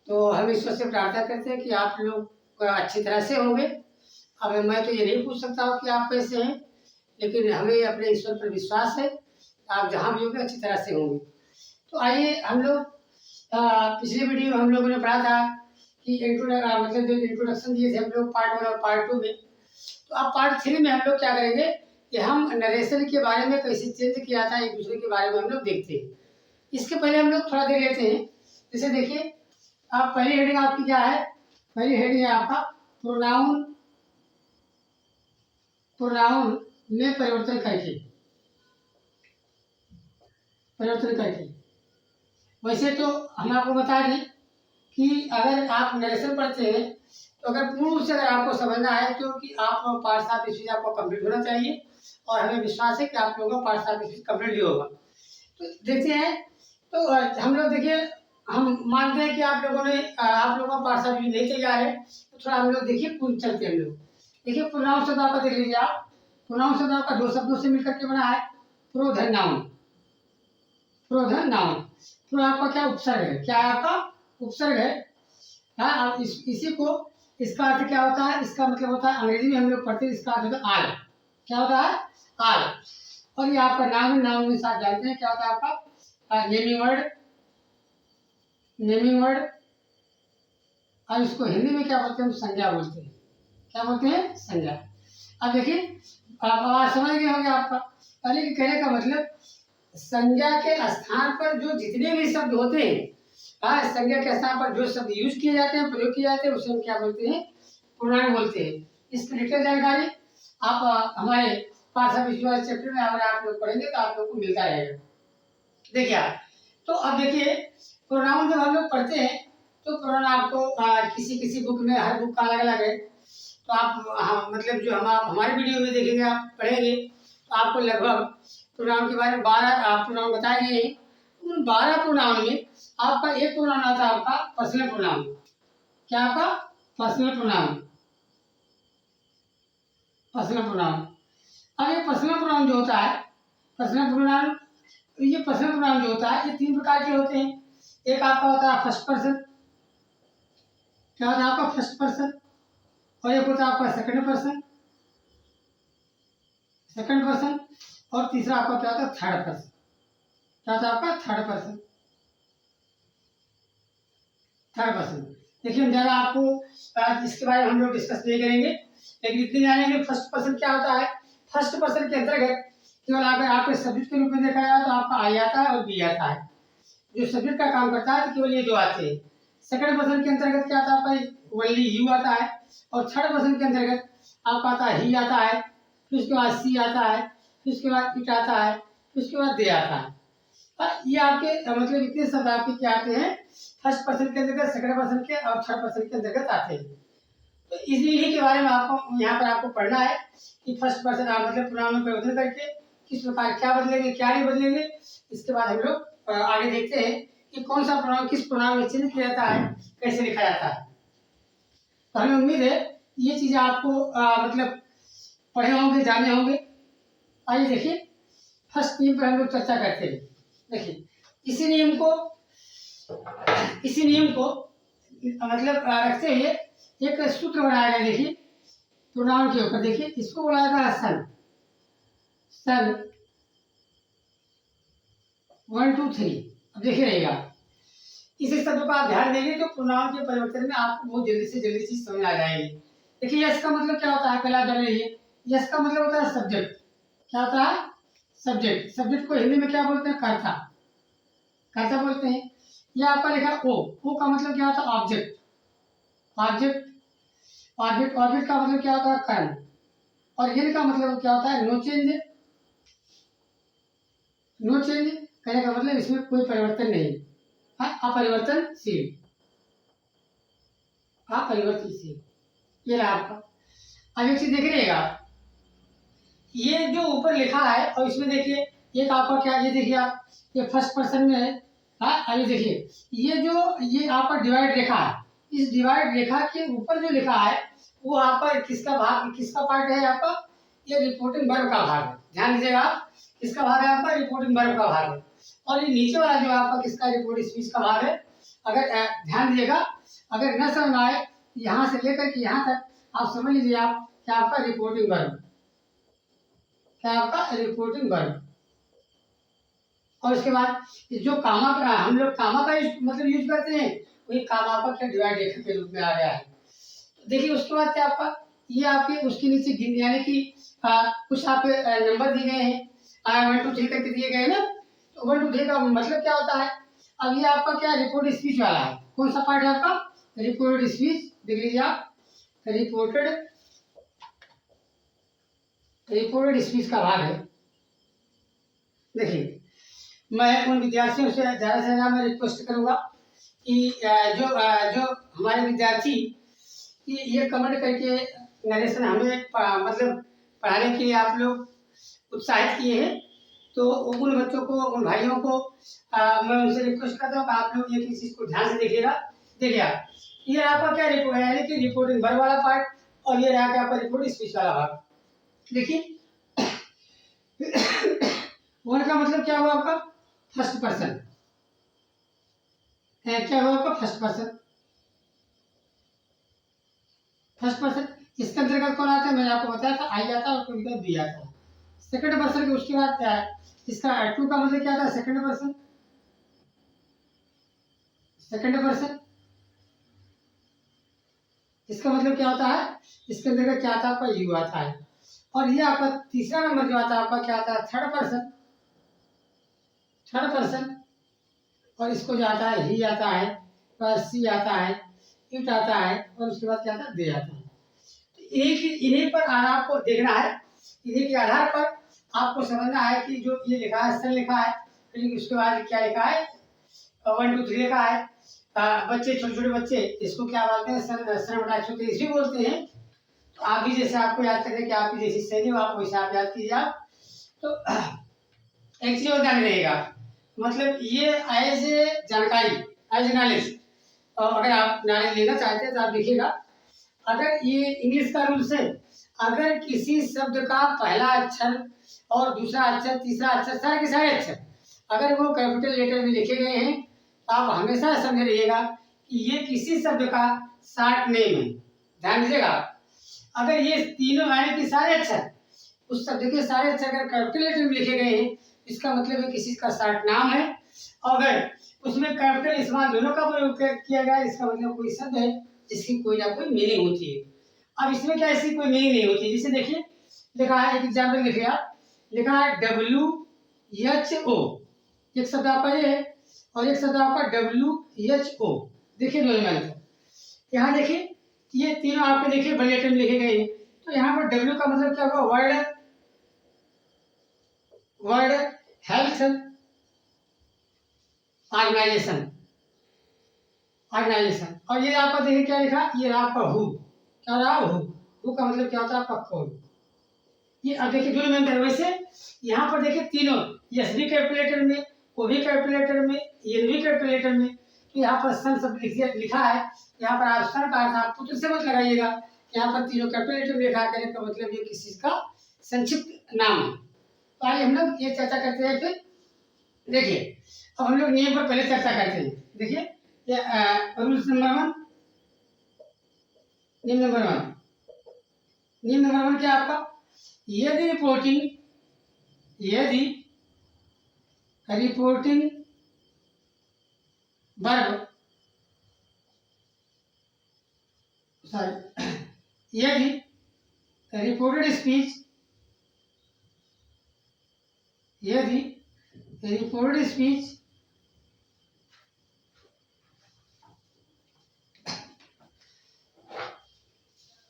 तो हम ईश्वर से प्रार्थना करते हैं कि आप लोग अच्छी तरह से होंगे। अब मैं तो ये नहीं पूछ सकता हूँ कि आप कैसे हैं, लेकिन हमें अपने ईश्वर पर विश्वास है, आप जहाँ भी होंगे अच्छी तरह से होंगे। तो आइए हम लोग पिछले वीडियो में हम लोगों ने पढ़ा था कि मतलब जो इंट्रोडक्शन दिए थे हम लोग पार्ट 1 और पार्ट 2 में। तो अब पार्ट 3 में हम लोग क्या करेंगे कि हम नरेशन के बारे में कैसे चेंज किया था एक दूसरे के बारे में हम लोग देखते हैं। इसके पहले हम लोग थोड़ा देख लेते हैं। जैसे देखिए, आप पहली हेडिंग आपकी क्या है? पहली हेडिंग है आपका प्रोनाउन, प्रोनाउन में परिवर्तन करके, परिवर्तन करके। वैसे तो हम आपको बता दें कि अगर आप नरेशन पढ़ते हैं तो अगर पूर्ण रूप से अगर आपको समझना है तो कि आप पार्ट 7 इसी आपको कंप्लीट होना चाहिए, और हमें विश्वास है कि आप लोगों का पार्ट 7 इसी कंप्लीट भी होगा। तो देखते हैं। तो हम लोग देखिए, हम मानते हैं कि आप लोगों ने आप लोगों का पार्ट 7 नहीं तैयार है, तो थोड़ा हम लोग देखिए चलते हैं हम लोग। देखिए प्रोनाउन शब्द आपका देख लीजिए आप। प्रोनाउन शब्द आपका दो शब्दों से मिलकर के बना है, प्रोधन नाउन, प्रोधन नाउन। तो आपका क्या उपसर्ग है? क्या है आपका? उपसर्ग है। हाँ, अब इसी को, इसका अर्थ क्या होता है? इसका मतलब होता है, अंग्रेजी में हम लोग पढ़ते हैं, इसका अर्थ होता है आल। क्या होता है? आल। और ये आपका नाम है, नाम में साथ जानते हैं क्या होता है आपका? Naming word, naming word. अब इसको हिंदी में क्या बोलते हैं? हम संज्ञा बोलते हैं। क्या बोलते हैं? संज्ञा। अब देखिए, आप आवाज समझ गए होंगे आपका। पहले के कहने का मतलब, संज्ञा के स्थान पर जो जितने भी शब्द होते हैं, हाँ, संज्ञा के स्थान पर जो शब्द यूज किए जाते हैं, प्रयोग किए जाते हैं, उसे हम क्या बोलते हैं? प्रोनाउन बोलते हैं। इसकी डिटेल जानकारी आप हमारे पार्ट ऑफ स्पीच चैप्टर में अगर आप लोग पढ़ेंगे तो आप लोग को मिलता रहेगा। देखिए आप, तो अब देखिए, प्रोनाउन जब हम लोग पढ़ते हैं तो प्रोनाउन आपको किसी किसी बुक में, हर बुक का अलग अलग है। तो आप मतलब जो हम आप हमारे वीडियो में देखेंगे, आप पढ़ेंगे तो आपको लगभग प्रोनाउन के बारे में 12 प्रोनाउन बताए गए हैं। उन 12 प्रोनाउन में आपका एक प्रोनाउन आता है आपका पर्सनल प्रोनाउन। क्या आपका? Personal pronoun, personal pronoun. अब ये पर्सनल प्रोनाउन जो होता है, पर्सनल प्रोनाउन, ये पर्सनल प्रोनाउन जो होता है ये 3 प्रकार के होते हैं। एक आपका होता है फर्स्ट पर्सन। क्या होता है आपका? First person. और एक होता है आपका सेकंड पर्सन, सेकंड पर्सन। और तीसरा आपका क्या होता है? Third person. क्या होता है आपका? Third person, third person. देखिए, हम ज़्यादा आपको इसके बारे में हम लोग डिस्कस नहीं करेंगे, लेकिन इतने जानेंगे फर्स्ट पर्सन क्या होता है। फर्स्ट पर्सन के अंतर्गत केवल अगर आपके सब्जेक्ट के रूप में देखा जाए तो आपका आई आता है और बी आता है। जो सब्जेक्ट का काम करता है तो केवल ये दो आते हैं। सेकंड पर्सन के अंतर्गत क्या आता है आपका? ओनली यू आता है। और थर्ड पर्सन के अंतर्गत आपका आता है ही आता है, फिर उसके बाद सी आता है, फिर उसके बाद इट आता है, फिर उसके बाद दे आता है। ये आपके मतलब इतने शब्द आपके क्या आते हैं? फर्स्ट पर्सन के अंतर्गत, सेकंड पर्सन के और थर्ड पर्सन के अंतर्गत आते हैं। तो इसी के बारे में आपको यहाँ पर आपको पढ़ना है कि फर्स्ट पर्सन आप मतलब प्रोनाउन में परिवर्तन करके किस प्रकार क्या बदलेंगे, क्या नहीं बदलेंगे। इसके बाद हम लोग आगे देखते हैं कि कौन सा प्रोनाउन किस प्रोनाउन में चेंज किया जाता है, कैसे लिखा जाता है। तो हमें उम्मीद है ये चीजें आपको मतलब पढ़े होंगे, जाने होंगे। आइए देखिए, फर्स्ट नियम पर हम लोग चर्चा करते हैं। देखिए, इसी नियम को, इसी नियम को मतलब रखते हुए एक सूत्र बनाया गया। देखिए, प्रोनाउन के ऊपर देखिए, इसको बोला जाता है सन। सन 1 2 3। अब देखिए रहेगा, इस शब्द को आप ध्यान देंगे तो प्रोनाउन के परिवर्तन में आपको बहुत जल्दी से जल्दी चीज समझ आ जाएगी। देखिए, यस का मतलब क्या होता है? पहला जान लीजिए, यस का मतलब होता है सब्जेक्ट। क्या होता है? सब्जेक्ट। सब्जेक्ट को हिंदी में क्या बोलते हैं? कर्ता, कर्ता बोलते हैं। यह आपका लिखा ओ, ओ का मतलब क्या होता है? Object, object, object. ऑब्जेक्ट का मतलब क्या होता है? कर्म। और इन का मतलब क्या होता है? No change, no change. कहने का मतलब इसमें कोई परिवर्तन नहीं, अपरिवर्तनशील, अपरिवर्तनशील। ये रहा आपका। अब एक चीज देख रहिएगा, ये जो ऊपर लिखा है और इसमें देखिए एक आपका क्या, ये देखिए आप, ये फर्स्ट पर्सन में है। अभी देखिए, ये आपका डिवाइड रेखा है। इस डिवाइड रेखा के ऊपर जो लिखा है वो आपका किसका भाग, किसका पार्ट है आपका? ये रिपोर्टिंग वर्ब का भाग है। ध्यान दीजिएगा आप, किसका भाग है आपका? रिपोर्टिंग वर्ब का भाग है। और ये नीचे वाला जो आपका किसका? रिपोर्टिंग स्पीच का भाग है। अगर ध्यान दीजिएगा, अगर न समझ में आए यहाँ से लेकर के यहाँ तक आप समझ लीजिए आप क्या आपका रिपोर्टिंग वर्ब, क्या आपका रिपोर्टिंग वर्ब। और उसके बाद जो कामा का हम लोग कामा का मतलब यूज करते हैं, वही कामा का क्या डिवाइड रेखा के रूप में आ गया है। देखिए उसके बाद क्या आपका ये आपके उसके नीचे गिन यानी कि कुछ आप नंबर दिए गए हैं 1 2 3 करके दिए गए ना, तो 1 2 3 का मतलब क्या होता है। अब ये आपका क्या रिपोर्ट स्पीच वाला है, कौन सा पार्ट है आपका रिपोर्ट स्पीच, देख लीजिए आप रिपोर्टेड स्पीच का भाग है। देखिए मैं उन विद्यार्थियों से ज़्यादा से ज़्यादा मैं रिक्वेस्ट करूँगा कि जो हमारे विद्यार्थी ये कमेंट करके नरेशन हमें मतलब पढ़ाने के लिए आप लोग उत्साहित किए हैं, तो उन बच्चों को उन भाइयों को मैं उनसे रिक्वेस्ट करता हूँ कि आप लोग ये चीज़ को ध्यान से देखिएगा। देखिए ये आपका क्या रिपोर्ट है यानी कि रिपोर्टिंग वर्ब वाला पार्ट, और ये रहा आपका रिपोर्ट स्पीच वाला भाग। देखिए वन का मतलब क्या हुआ आपका फर्स्ट पर्सन, क्या हुआ आपका फर्स्ट पर्सन। फर्स्ट पर्सन इसके अंतर्गत कौन आता है, मैंने आपको बताया था आई आता है और कभी कभी बी आता है। सेकंड पर्सन के उसके बाद क्या है, इसका टू का मतलब क्या आता है सेकंड पर्सन, सेकंड पर्सन इसका मतलब क्या होता है, इसके अंतर्गत क्या आता है आपका यू आता है। और ये आपका तीसरा नंबर जो आता है आपका क्या आता है थर्ड पर्सन, थर्ड पर्सन। और इसको जो आता है ही आता है, और सी आता है, इट आता है, और उसके बाद क्या आता है दे आता है। एक इन्हीं पर आधार को देखना है, इन्हीं के आधार पर आपको समझना है कि जो ये लिखा है सन लिखा है, फिर उसके बाद क्या लिखा है 1 2 3 लिखा है। बच्चे छोटे छोटे बच्चे इसको क्या बोलते हैं सन बटा 123 बोलते हैं। तो आप भी जैसे आपको याद करने की आपकी जैसी शैली हो आप वैसे आप याद कीजिए आप। तो एक चीज और ध्यान रहेगा, मतलब ये एज ए जानकारी एज नॉलेज, और अगर आप नॉलेज लेना चाहते हैं तो आप देखिएगा, अगर ये इंग्लिश का रूल्स है, अगर किसी शब्द का पहला अक्षर और दूसरा अक्षर तीसरा अक्षर सारे के सारे अक्षर अगर वो कैपिटल लेटर में लिखे गए हैं, तो आप हमेशा समझ रहिएगा कि ये किसी शब्द का शॉर्ट नेम है। ध्यान दीजिएगा, अगर ये तीनों यानी कि सारे अक्षर उस शब्द के सारे अक्षर अगर कैपिटल लेटर में लिखे गए हैं, इसका मतलब है किसी का शॉर्ट नाम है। अगर उसमें कैपिटल स्मॉल दोनों का प्रयोग किया गया, इसका मतलब कोई शब्द है जिसकी कोई ना कोई मीनिंग होती है। अब इसमें क्या ऐसी कोई मीनिंग नहीं होती, जैसे देखिए लिखा है एक एग्जाम्पल लिखिए आप, लिखा है WHO, एक शब्द आपका ये है और एक शब्द आपका WHO। देखिए दोनों में अंतर, यहाँ देखिए ये तीनों आपके देखिए बड़े लेटर में लिखे गए हैं। तो यहाँ पर W का मतलब क्या होगा वर्ड हेल्थ ऑर्गेनाइजेशन, ऑर्गेनाइजेशन। और ये आपका देखिए क्या लिखा, ये रहा आपका हु, क्या रहा हु का मतलब क्या होता है आपका खोल। ये अब देखिए दोनों में अंतर, वैसे यहाँ पर देखिए तीनों एस भी कैलकुलेटर में, ओ भी कैलकुलेटर में, एन भी कैलकुलेटर में। तो यहाँ पर सन शब्द लिखा है, यहाँ पर आप सन का अर्थ आप पुत्र से मत लगाइएगा, यहाँ पर तीनों कैलकुलेटर में लिखा करने का मतलब ये किसी का संक्षिप्त नाम है। तो आइए हम लोग ये चर्चा करते हैं फिर। देखिए अब हम लोग नियम पर पहले चर्चा करते हैं। देखिए रूल्स नंबर 1, नियम नंबर 1, नियम नंबर 1 क्या आपका, यदि रिपोर्टिंग वर्ब सॉरी यदि रिपोर्टेड स्पीच, यदि रिपोर्टेड स्पीच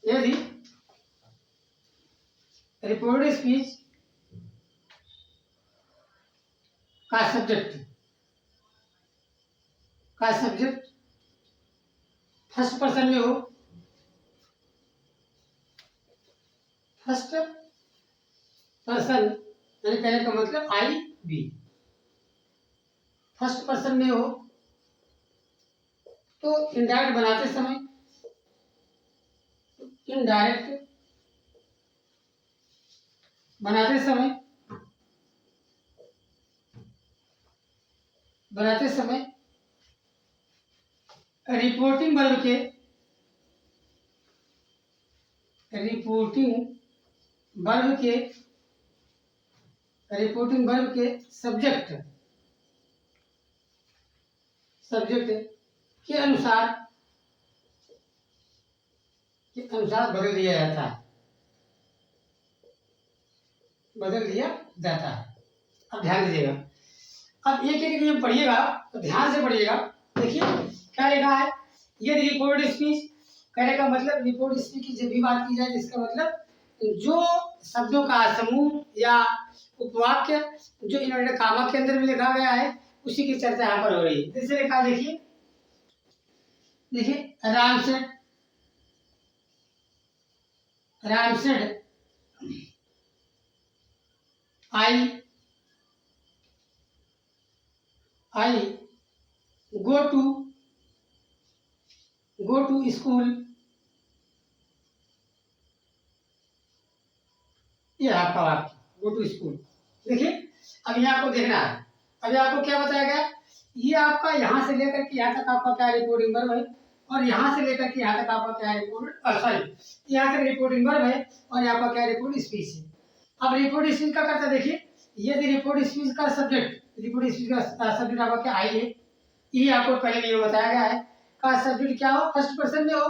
यदि रिपोर्टेड स्पीच का सब्जेक्ट फर्स्ट पर्सन में हो, फर्स्ट पर्सन यानी कहने का मतलब आई बी, फर्स्ट पर्सन में हो, तो इनडायरेक्ट बनाते समय, इनडायरेक्ट बनाते समय रिपोर्टिंग वर्ब के रिपोर्टिंग वर्ब के रिपोर्टिंग वर्ब के सब्जेक्ट के अनुसार बदल दिया जाता है, अब ध्यान दीजिएगा। अब एक एक नियम पढ़िएगा तो ध्यान से पढ़िएगा। देखिए क्या लिखा है, ये रिपोर्ट स्पीच। कहने का मतलब रिपोर्ट स्पीच की जब भी बात की जाए, जिसका मतलब जो शब्दों का समूह या उपवाक्य जो इन्वर्टेड कामा के अंदर में लिखा गया है, उसी की चर्चा यहाँ पर हो रही है। जैसे लिखा, देखिए रामसेड आई गो टू स्कूल। ये आपका वाक्य, गो टू स्कूल। देखिए अब यहाँ आपको देखना है, अभी आपको क्या बताया गया, ये आपका यहाँ से लेकर के यहाँ तक आपका क्या रिपोर्टिंग वर्ब है, और यहाँ से लेकर के यहाँ तक आपका क्या यहाँ तक रिपोर्टिंग वर्ब है, और यहाँ पर क्या रिपोर्ट स्पीच है। अब रिपोर्ट स्पीच का करता, देखिए यदि रिपोर्ट स्पीच का सब्जेक्ट आपका क्या आई है, ये आपको पहले नियम बताया गया है। का सब्जेक्ट क्या हो, फर्स्ट पर्सन में हो,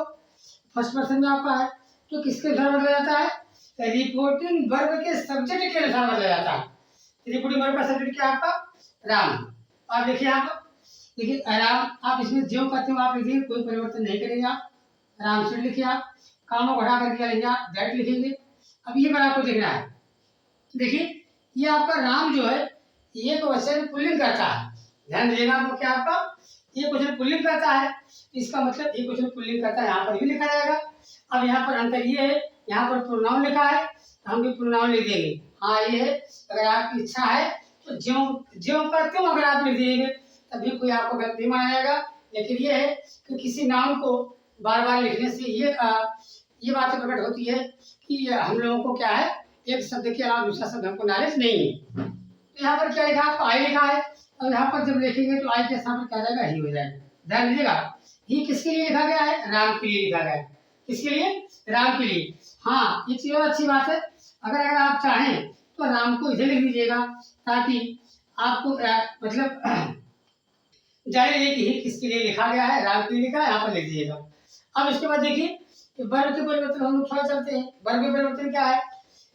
फर्स्ट पर्सन में आपका है, तो किसके अनुसार बदला जाता है, रिपोर्टिंग वर्ब के सब्जेक्ट के अनुसार बदला जाता है। रिपोर्टिंग वर्ब का सब्जेक्ट क्या आपका, राम। आप देखिए राम, आप इसमें जो करते हो आप लिखिए, कोई परिवर्तन नहीं करेंगे आप, राम से लिखिए, आप कामों बढ़ा करके क्या लिखेंगे, आप दैट लिखेंगे। अब ये बार आपको देखना है, देखिए ये आपका राम जो है ये क्वेश्चन पुल्लिंग करता है, ध्यान दीजिएगा। आपको क्या आपका ये क्वेश्चन पुल्लिंग करता है, इसका मतलब ये क्वेश्चन पुल्लिंग करता है, यहाँ पर भी लिखा जाएगा। अब यहाँ पर अंतर ये है, यहाँ पर प्रोनाउन लिखा है, हम भी प्रोनाउन लिख देंगे। हाँ ये है, अगर आपकी इच्छा है तो ज्यों करते हो अगर आप लिख देंगे तभी कोई आपको गलत नहीं माना जाएगा। लेकिन ये है कि किसी नाम को बार बार लिखने से ये बात प्रकट होती है कि हम लोगों को क्या है, एक शब्द के अलावा दूसरा शब्द हमको नॉलेज नहीं है। तो यहाँ पर क्या लिखा है, आपको आई लिखा है, और यहाँ पर जब लिखेंगे तो आई के सामने क्या जाएगा, ही हो जाएगा। ध्यान दीजिएगा, ही किसके लिए लिखा गया है, राम के लिए लिखा गया है। किसके लिए, राम के लिए। हाँ ये चीज और अच्छी बात है, अगर आप चाहें तो राम को इधर लिख दीजिएगा, ताकि आपको मतलब जाहिर है कि ही किसके लिए लिखा गया है, राम के लिए लिखा है, यहाँ पर लिख दीजिएगा। अब इसके बाद देखिए वर्ब के परिवर्तन हम लोग थोड़ा चलते हैं। वर्ब के परिवर्तन क्या है,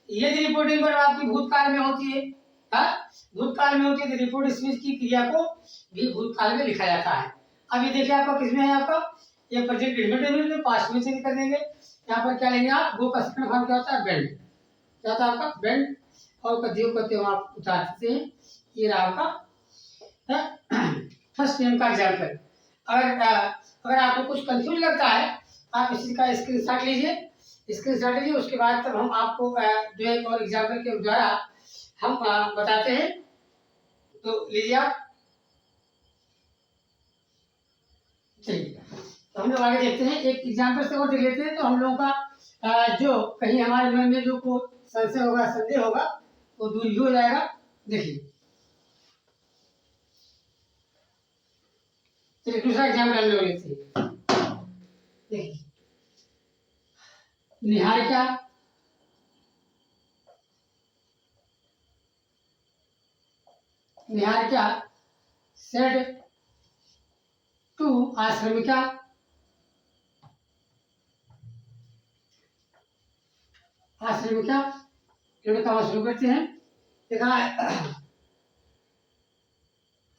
यदि रिपोर्टिंग वर्ब आपकी भूतकाल में होती है, भूतकाल में होती है तो रिपोर्ट स्पीच की क्रिया को भी भूतकाल में लिखा जाता है। अब ये देखिए आपका किसमें है, आपका ये प्रेजेंट इंडेफिनिट में, पास्ट में चेंज कर देंगे। यहाँ पर क्या लेंगे आप, गो का सेकंड फॉर्म क्या होता है, बेंड, क्या होता है आपका, बेंड, और कद्यों करते हो आप उतार सकते हैं। ये रहा आपका फर्स्ट नेम का एग्जाम्पल। अगर आपको कुछ कंफ्यूज लगता है, आप इसी का स्क्रीनशॉट लीजिए, उसके बाद तब हम आपको जो एक और एग्जाम्पल के द्वारा हम बताते हैं। तो लीजिए आप, चलिए तो हम लोग आगे देखते हैं, एक एग्जाम्पल से और देख लेते हैं, तो हम लोगों का जो कहीं हमारे मन में जो को संदेह होगा वो दूर ही हो जाएगा। देखिए चलिए दूसरा एग्जाम्पल हम लोग लेते हैं। देखिए निहारिका सेड टू आश्रमिका, लड़का शुरू करते हैं। देखा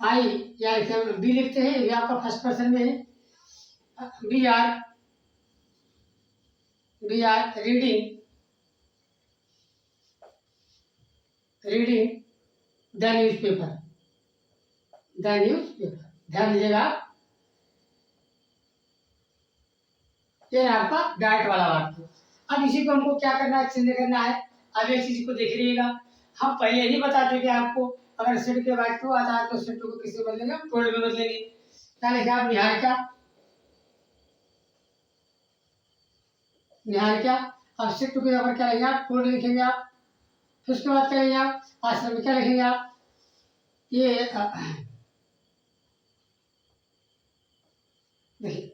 आई या बी लिखते हैं, ये आपका फर्स्ट पर्सन में है, we are reading the newspaper, ध्यान दीजिएगा। ये आपका डायरेक्ट वाला वाक्य। अब इसी को हमको क्या करना है, चेंज करना है। अब एक चीज को देख लीजिएगा, हम पहले ही बता चुके हैं आपको, अगर सेट के बाद टू आता है तो सेट टू को किससे बदलेंगे, हम टोल में बदलेंगे। क्या लिखा आप, निहारिका। अब सेट टू के ऊपर क्या लिखेंगे आप, टोल लिखेंगे आप। फिर उसके बाद क्या लिखेंगे आप, आश्रम क्या लिखेंगे आप, ये देखिए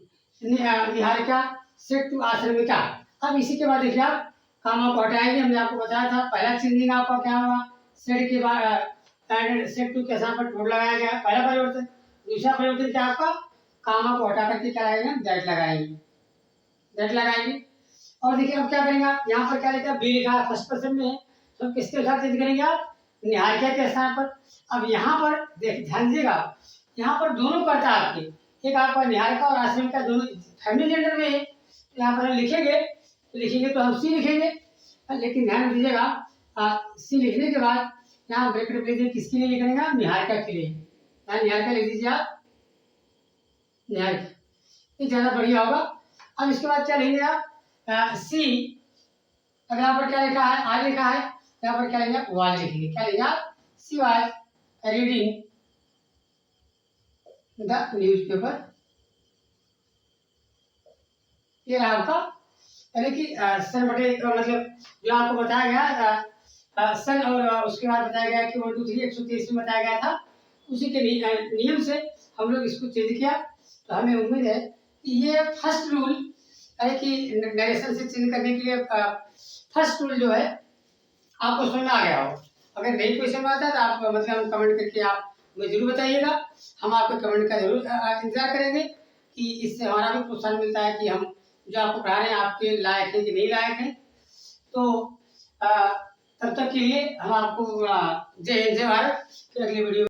निहारिका सेट टू आश्रमिका। अब इसी के बाद देखिए आप कामा को हटाएंगे। हमने आपको बताया था पहला चेंजिंग आपका क्या हुआ, सेट के बाद सेट टू के स्थान पर टूट लगाया गया, पहला परिवर्तन। दूसरा परिवर्तन क्या आपका, कामा को हटा करके क्या लगाएंगे, दैट लगाएंगे, दैट लगाएंगे। और देखिए अब क्या करेंगे आप, यहाँ पर क्या लिखा बी लिखा है, फर्स्ट पर्सन में है, तो किसके साथ चेंज करेंगे आप, निहारिका के स्थान पर। अब यहाँ पर देख ध्यान दीजिएगा, यहाँ पर दोनों कर्ता आपके, एक आपका निहारिका और आश्रमिका दोनों फैमिली जेंडर में है। तो यहाँ पर हम लिखेंगे तो हम सी लिखेंगे, लेकिन ध्यान दीजिएगा सी लिखने के बाद यहाँ ब्रैकेट में लीजिए, किसके लिए लिखेंगे, निहारिका के लिए। यहाँ निहारिका लिख दीजिए आप, निहारिका, ये ज़्यादा बढ़िया होगा। अब इसके बाद क्या लिखेंगे आप, सी। अब यहाँ पर क्या लिखा है, आज लिखा है, यहाँ पर क्या लिखेंगे, वाज लिखेंगे। क्या लिखेंगे आप, she was reading the newspaper. ये रहा आपका, यानी कि सन बटे मतलब जो आपको बताया गया सन, और उसके बाद बताया गया कि 1 2 3 123 में बताया गया था, उसी के नियम से हम लोग इसको चेंज किया। तो हमें उम्मीद है कि ये फर्स्ट रूल, यानी कि नरेशन से चेंज करने के लिए फर्स्ट रूल जो है आपको समझ में आ गया हो। अगर नहीं कोई समझ आता है तो आप मतलब कमेंट करके आप मुझे जरूर बताइएगा, हम आपके कमेंट का जरूर इंतजार करेंगे, कि इससे हमारा भी प्रोत्साहन मिलता है कि हम जो आपको पढ़ा रहे हैं आपके लायक है कि नहीं लायक है। तो तब तक के लिए हम आपको जय हिंद जय भारत। फिर अगली वीडियो